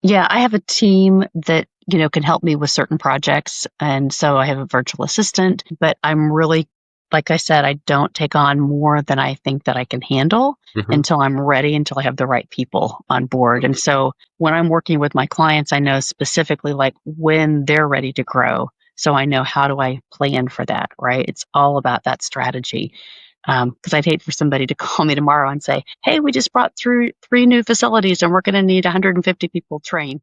Yeah, I have a team that, can help me with certain projects. And so I have a virtual assistant, but I'm really, like I said, I don't take on more than I think that I can handle Hmm. until I'm ready, until I have the right people on board. And so when I'm working with my clients, I know specifically like when they're ready to grow. So I know how do I plan for that, right? It's all about that strategy. Because I'd hate for somebody to call me tomorrow and say, "Hey, we just brought through 3 new facilities and we're going to need 150 people trained."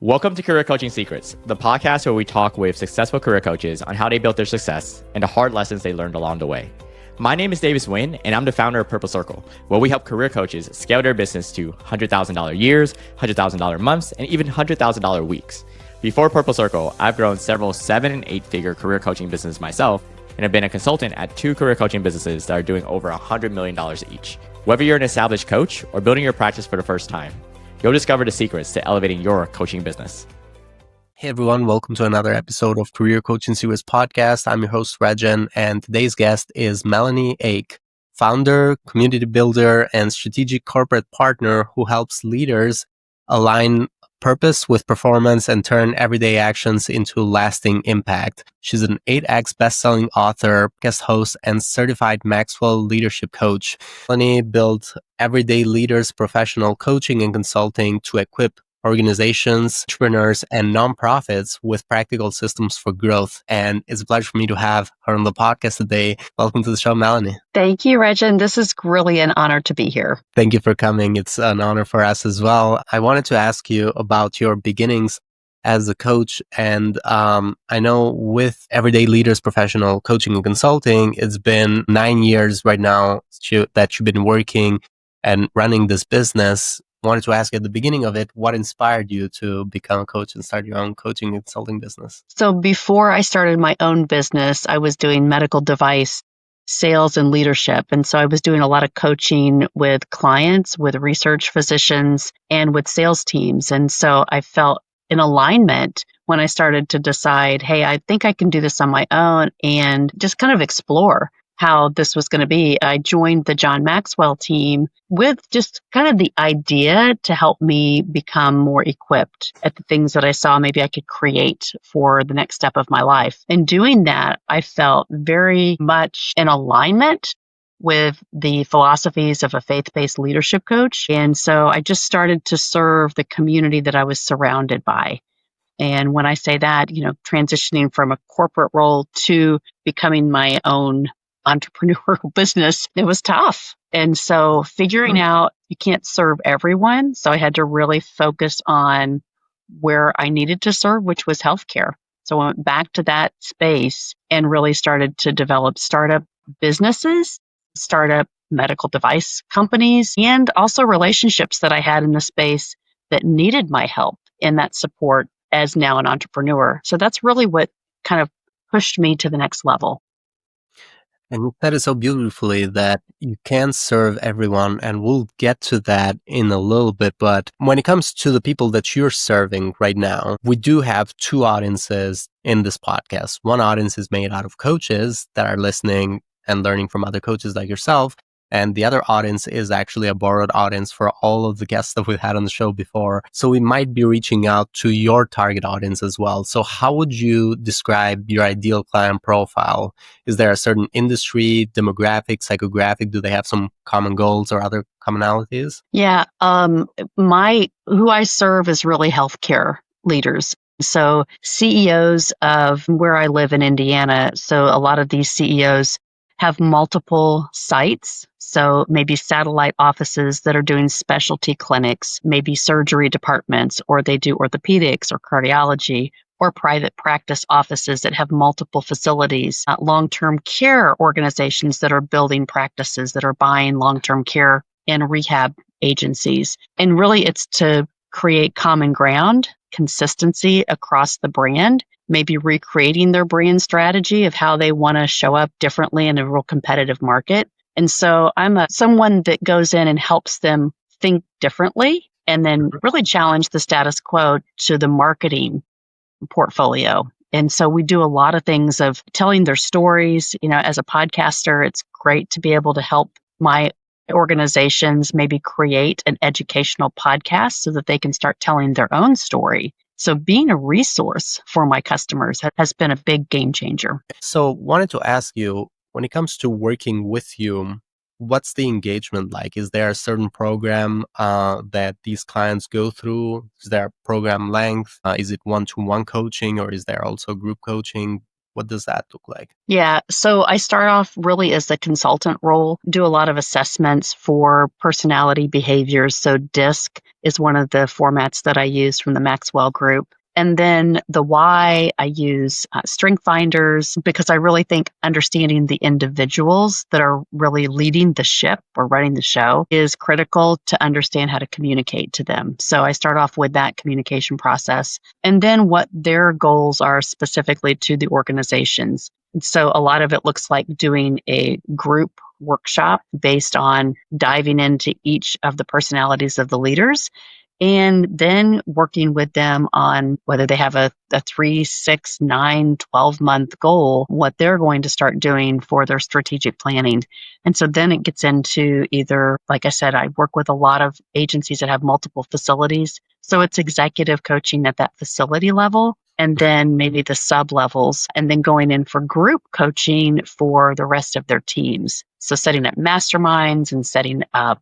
Welcome to Career Coaching Secrets, the podcast where we talk with successful career coaches on how they built their success and the hard lessons they learned along the way. My name is Davis Nguyen, and I'm the founder of Purple Circle, where we help career coaches scale their business to $100,000 years, $100,000 months, and even $100,000 weeks. Before Purple Circle, I've grown several 7- and 8-figure career coaching businesses myself, and have been a consultant at 2 career coaching businesses that are doing over $100 million each. Whether you're an established coach or building your practice for the first time, you'll discover the secrets to elevating your coaching business. Hey everyone, welcome to another episode of Career Coaching Series podcast. I'm your host, Rexhen, and today's guest is Melahni Ake, founder, community builder, and strategic corporate partner who helps leaders align purpose with performance and turn everyday actions into lasting impact. She's an 8X bestselling author, guest host, and certified Maxwell Leadership coach. Melahni built everyday leaders professional coaching and consulting to equip organizations, entrepreneurs, and nonprofits with practical systems for growth. And it's a pleasure for me to have her on the podcast today. Welcome to the show, Melahni. Thank you, Regen. This is really an honor to be here. Thank you for coming. It's an honor for us as well. I wanted to ask you about your beginnings as a coach. And I know with Everyday Leaders Professional Coaching and Consulting, it's been 9 years right now that you've been working and running this business. Wanted to ask you at the beginning of it, what inspired you to become a coach and start your own coaching and consulting business? So before I started my own business, I was doing medical device sales and leadership. And so I was doing a lot of coaching with clients, with research physicians, and with sales teams. And so I felt in alignment when I started to decide, hey, I think I can do this on my own and just kind of explore how this was going to be. I joined the John Maxwell team with just kind of the idea to help me become more equipped at the things that I saw maybe I could create for the next step of my life. And doing that, I felt very much in alignment with the philosophies of a faith-based leadership coach. And so I just started to serve the community that I was surrounded by. And when I say that, transitioning from a corporate role to becoming my own entrepreneurial business, it was tough. And so figuring out you can't serve everyone. So I had to really focus on where I needed to serve, which was healthcare. So I went back to that space and really started to develop startup businesses, startup medical device companies, and also relationships that I had in the space that needed my help and that support as now an entrepreneur. So that's really what kind of pushed me to the next level. And you said it so beautifully that you can serve everyone, and we'll get to that in a little bit. But when it comes to the people that you're serving right now, we do have 2 audiences in this podcast. One audience is made out of coaches that are listening and learning from other coaches like yourself. And the other audience is actually a borrowed audience for all of the guests that we've had on the show before. So we might be reaching out to your target audience as well. So how would you describe your ideal client profile? Is there a certain industry, demographic, psychographic? Do they have some common goals or other commonalities? Yeah, who I serve is really healthcare leaders. So CEOs of where I live in Indiana. So a lot of these CEOs have multiple sites. So maybe satellite offices that are doing specialty clinics, maybe surgery departments, or they do orthopedics or cardiology, or private practice offices that have multiple facilities, long-term care organizations that are building practices that are buying long-term care and rehab agencies. And really it's to create common ground, consistency across the brand, maybe recreating their brand strategy of how they want to show up differently in a real competitive market. And so I'm someone that goes in and helps them think differently and then really challenge the status quo to the marketing portfolio. And so we do a lot of things of telling their stories. As a podcaster, it's great to be able to help my organizations maybe create an educational podcast so that they can start telling their own story. So being a resource for my customers has been a big game changer. So wanted to ask you, when it comes to working with you, what's the engagement like? Is there a certain program that these clients go through? Is there a program length? Is it one-to-one coaching, or is there also group coaching? What does that look like? Yeah. So I start off really as the consultant role, do a lot of assessments for personality behaviors. So DISC is one of the formats that I use from the Maxwell group. And then the why, I use strength finders because I really think understanding the individuals that are really leading the ship or running the show is critical to understand how to communicate to them. So I start off with that communication process and then what their goals are specifically to the organizations. So a lot of it looks like doing a group workshop based on diving into each of the personalities of the leaders and then working with them on whether they have a 3, 6, 9, 12-month goal, what they're going to start doing for their strategic planning. And so then it gets into either, like I said, I work with a lot of agencies that have multiple facilities. So it's executive coaching at that facility level and then maybe the sub levels, and then going in for group coaching for the rest of their teams. So setting up masterminds and setting up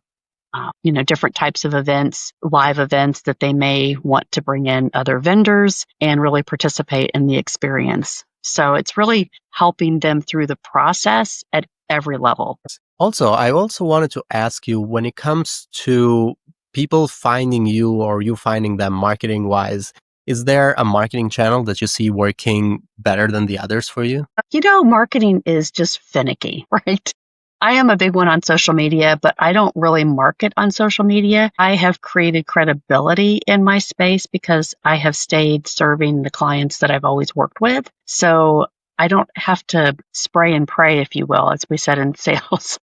different types of events, live events that they may want to bring in other vendors and really participate in the experience. So it's really helping them through the process at every level. Also, I also wanted to ask you, when it comes to people finding you or you finding them marketing wise, is there a marketing channel that you see working better than the others for you? Marketing is just finicky, right? I am a big one on social media, but I don't really market on social media. I have created credibility in my space because I have stayed serving the clients that I've always worked with. So I don't have to spray and pray, if you will, as we said in sales.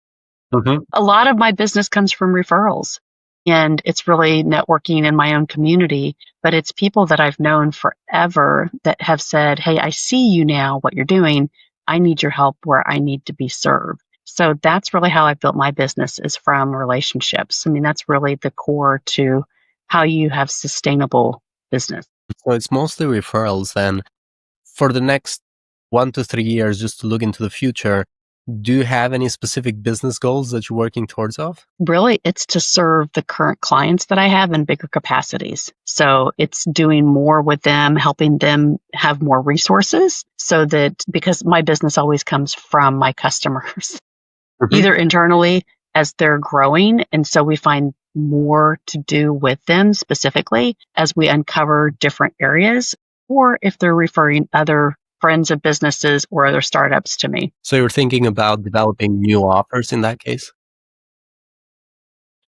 A lot of my business comes from referrals, and it's really networking in my own community, but it's people that I've known forever that have said, hey, I see you now, what you're doing. I need your help where I need to be served. So that's really how I built my business, is from relationships. I mean, that's really the core to how you have sustainable business. So it's mostly referrals. And for the next 1 to 3 years, just to look into the future, do you have any specific business goals that you're working towards of? Really, it's to serve the current clients that I have in bigger capacities. So it's doing more with them, helping them have more resources so that, because my business always comes from my customers, either internally as they're growing. And so we find more to do with them specifically as we uncover different areas, or if they're referring other friends of businesses or other startups to me. So you're thinking about developing new offers in that case?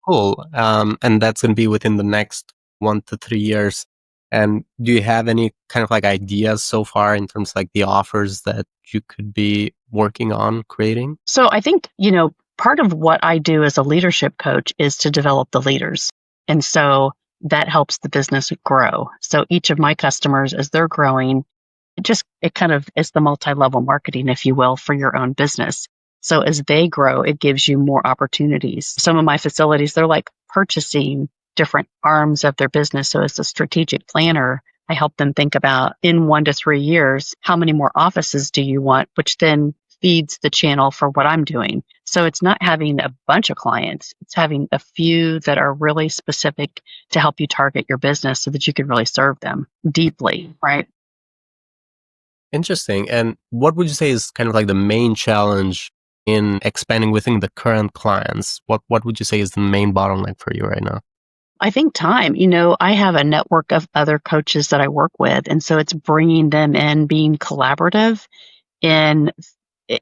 Cool. And that's going to be within the next 1 to 3 years. And do you have any kind of like ideas so far in terms of like the offers that you could be working on creating? So I think, part of what I do as a leadership coach is to develop the leaders. And so that helps the business grow. So each of my customers, as they're growing, it kind of is the multi-level marketing, if you will, for your own business. So as they grow, it gives you more opportunities. Some of my facilities, they're like purchasing different arms of their business. So as a strategic planner, I help them think about, in 1 to 3 years, how many more offices do you want, which then feeds the channel for what I'm doing. So it's not having a bunch of clients. It's having a few that are really specific to help you target your business so that you can really serve them deeply, right? Interesting. And what would you say is kind of like the main challenge in expanding within the current clients? What would you say is the main bottleneck for you right now? I think time. I have a network of other coaches that I work with. And so it's bringing them in, being collaborative in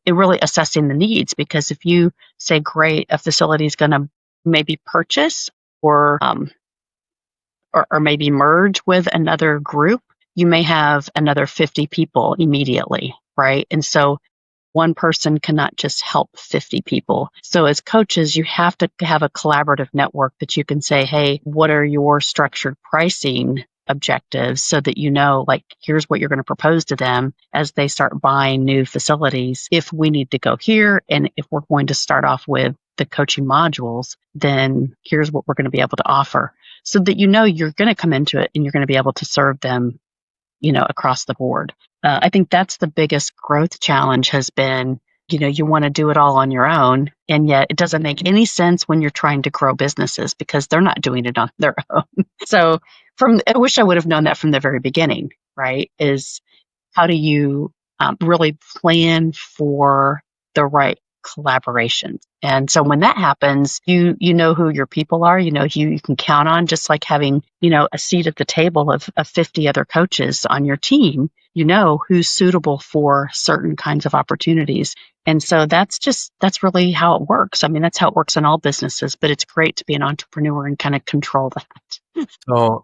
really assessing the needs. Because if you say, great, a facility is going to maybe purchase or maybe merge with another group, you may have another 50 people immediately, right? And so one person cannot just help 50 people. So as coaches, you have to have a collaborative network that you can say, hey, what are your structured pricing objectives, so that here's what you're going to propose to them as they start buying new facilities. If we need to go here, and if we're going to start off with the coaching modules, then here's what we're going to be able to offer, so that you're going to come into it and you're going to be able to serve them, across the board. I think that's the biggest growth challenge has been, you want to do it all on your own. And yet it doesn't make any sense when you're trying to grow businesses because they're not doing it on their own. So I wish I would have known that from the very beginning, right? Is how do you really plan for the right collaboration? And so when that happens, you know who your people are, who you can count on, just like having, a seat at the table of 50 other coaches on your team, who's suitable for certain kinds of opportunities. And so that's really how it works. I mean, that's how it works in all businesses, but it's great to be an entrepreneur and kind of control that. So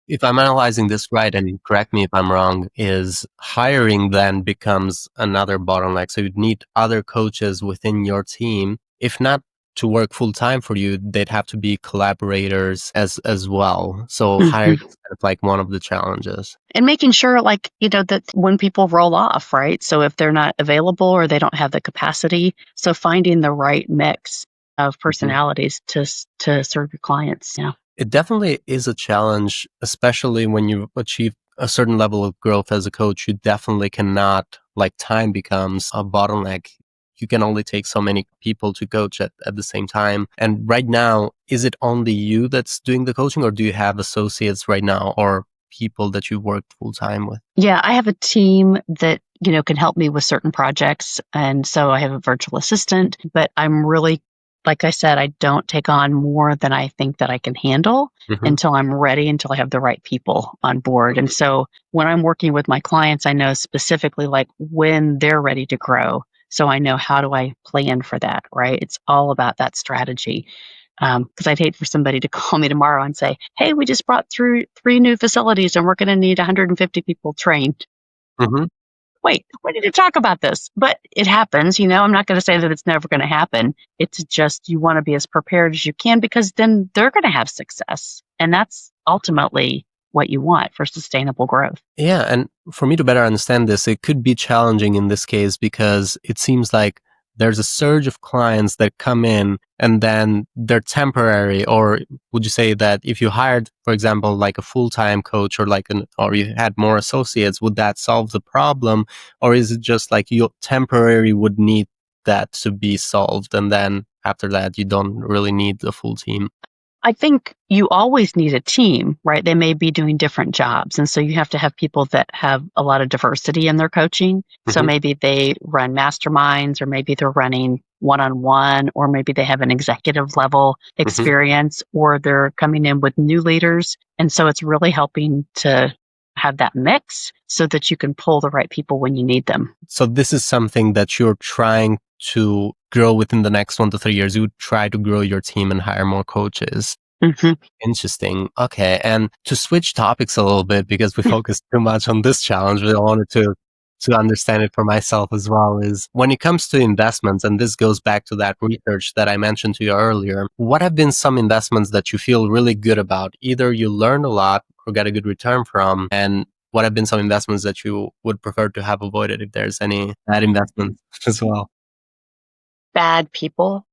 if I'm analyzing this right, and correct me if I'm wrong, is hiring then becomes another bottleneck. So you'd need other coaches within your team. If not to work full time for you, they'd have to be collaborators as well. So hiring is kind of like one of the challenges. And making sure that when people roll off, right? So if they're not available or they don't have the capacity, so finding the right mix of personalities to serve your clients. Yeah. It definitely is a challenge, especially when you achieve a certain level of growth as a coach. You definitely cannot, time becomes a bottleneck. You can only take so many people to coach at the same time. And right now, is it only you that's doing the coaching, or do you have associates right now or people that you work full time with? Yeah, I have a team that, can help me with certain projects. And so I have a virtual assistant, but I'm really, like I said, I don't take on more than I think that I can handle until I'm ready, until I have the right people on board. And so when I'm working with my clients, I know specifically when they're ready to grow. So I know how do I plan for that, right? It's all about that strategy. Because I'd hate for somebody to call me tomorrow and say, hey, we just brought through 3 new facilities and we're going to need 150 people trained. Wait, we need to talk about this. But it happens, I'm not going to say that it's never going to happen. It's just you want to be as prepared as you can, because then they're going to have success. And that's ultimately what you want for sustainable growth. Yeah. And for me to better understand this, it could be challenging in this case because it seems like there's a surge of clients that come in and then they're temporary. Or would you say that if you hired, for example, like a full-time coach or or you had more associates, would that solve the problem? Or is it just like you temporary would need that to be solved, and then after that, you don't really need the full team? I think you always need a team, right? They may be doing different jobs. And so you have to have people that have a lot of diversity in their coaching. So maybe they run masterminds, or maybe they're running one-on-one, or maybe they have an executive level experience, or they're coming in with new leaders. And so it's really helping to have that mix so that you can pull the right people when you need them. So this is something that you're trying to grow within the next 1 to 3 years. You would try to grow your team and hire more coaches. Interesting. Okay. And to switch topics a little bit, because we focused too much on this challenge, but I wanted to understand it for myself as well, is when it comes to investments, and this goes back to that research that I mentioned to you earlier, what have been some investments that you feel really good about? Either you learned a lot or got a good return from, and what have been some investments that you would prefer to have avoided, if there's any bad investments as well? Bad people.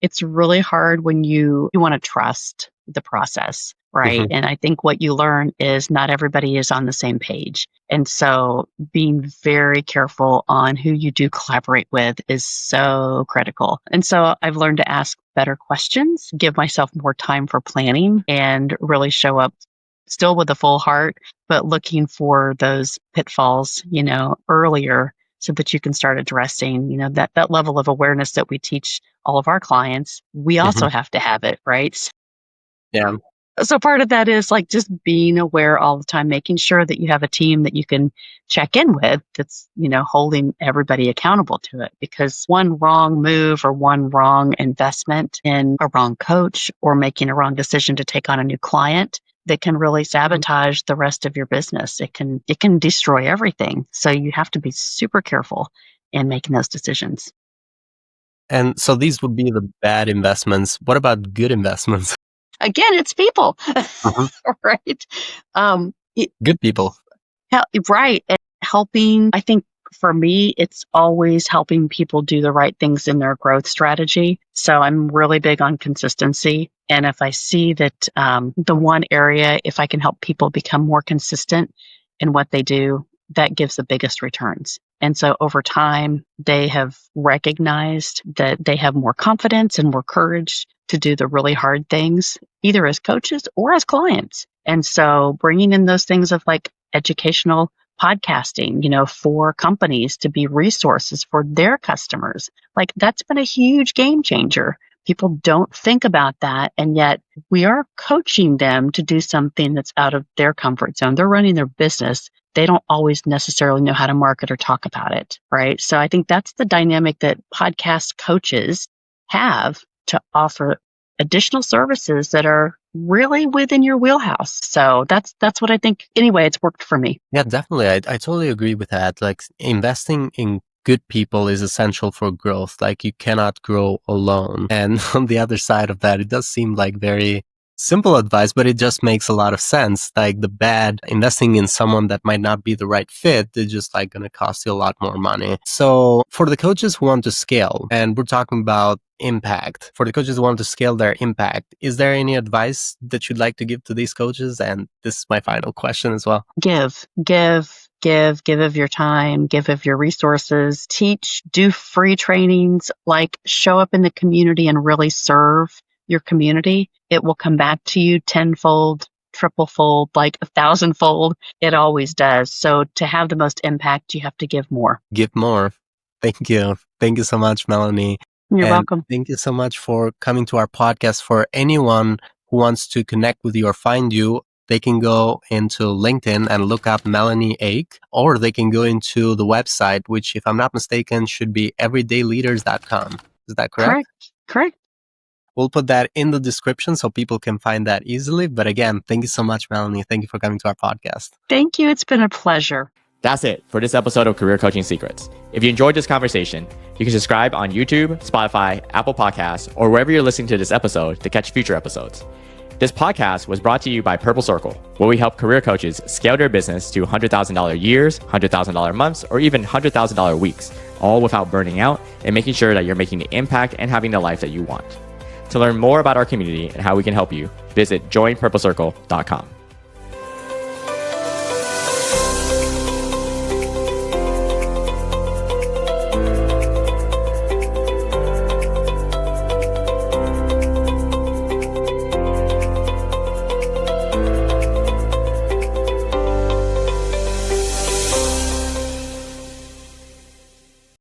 It's really hard when you want to trust the process, right? And I think what you learn is not everybody is on the same page. And so being very careful on who you do collaborate with is so critical. And so I've learned to ask better questions, give myself more time for planning, and really show up still with a full heart, but looking for those pitfalls, earlier, so that you can start addressing, that level of awareness that we teach all of our clients. We also have to have it, right? Yeah. So part of that is just being aware all the time, making sure that you have a team that you can check in with that's, holding everybody accountable to it. Because one wrong move or one wrong investment in a wrong coach, or making a wrong decision to take on a new client, that can really sabotage the rest of your business. It can destroy everything. So you have to be super careful in making those decisions. And so these would be the bad investments. What about good investments? Again, it's people, right? Good people. Right. And helping, I think for me, it's always helping people do the right things in their growth strategy. So I'm really big on consistency. And if I see that the one area, if I can help people become more consistent in what they do, that gives the biggest returns. And so over time, they have recognized that they have more confidence and more courage to do the really hard things, either as coaches or as clients. And so bringing in those things of like educational podcasting, for companies to be resources for their customers, like that's been a huge game changer. People don't think about that. And yet we are coaching them to do something that's out of their comfort zone. They're running their business. They don't always necessarily know how to market or talk about it, right? So I think that's the dynamic that podcast coaches have to offer additional services that are really within your wheelhouse. So that's what I think. Anyway, it's worked for me. Yeah, definitely. I totally agree with that. Like investing in good people is essential for growth. Like you cannot grow alone. And on the other side of that, it does seem like very simple advice, but it just makes a lot of sense. Like the bad investing in someone that might not be the right fit, they're just like going to cost you a lot more money. So for the coaches who want to scale, and we're talking about impact, for the coaches who want to scale their impact, is there any advice that you'd like to give to these coaches? And this is my final question as well. Give of your time, give of your resources, teach, do free trainings, like show up in the community and really serve your community. It will come back to you tenfold, triplefold, like 1,000-fold. It always does. So to have the most impact, you have to give more. Give more. Thank you. Thank you so much, Melahni. You're welcome. Thank you so much for coming to our podcast. For anyone who wants to connect with you or find you, they can go into LinkedIn and look up Melahni Ake, or they can go into the website, which, if I'm not mistaken, should be everydayleaders.com. Is that correct? Correct. We'll put that in the description so people can find that easily. But again, thank you so much, Melahni. Thank you for coming to our podcast. Thank you. It's been a pleasure. That's it for this episode of Career Coaching Secrets. If you enjoyed this conversation, you can subscribe on YouTube, Spotify, Apple Podcasts, or wherever you're listening to this episode to catch future episodes. This podcast was brought to you by Purple Circle, where we help career coaches scale their business to $100,000 years, $100,000 months, or even $100,000 weeks, all without burning out and making sure that you're making the impact and having the life that you want. To learn more about our community and how we can help you, visit joinpurplecircle.com.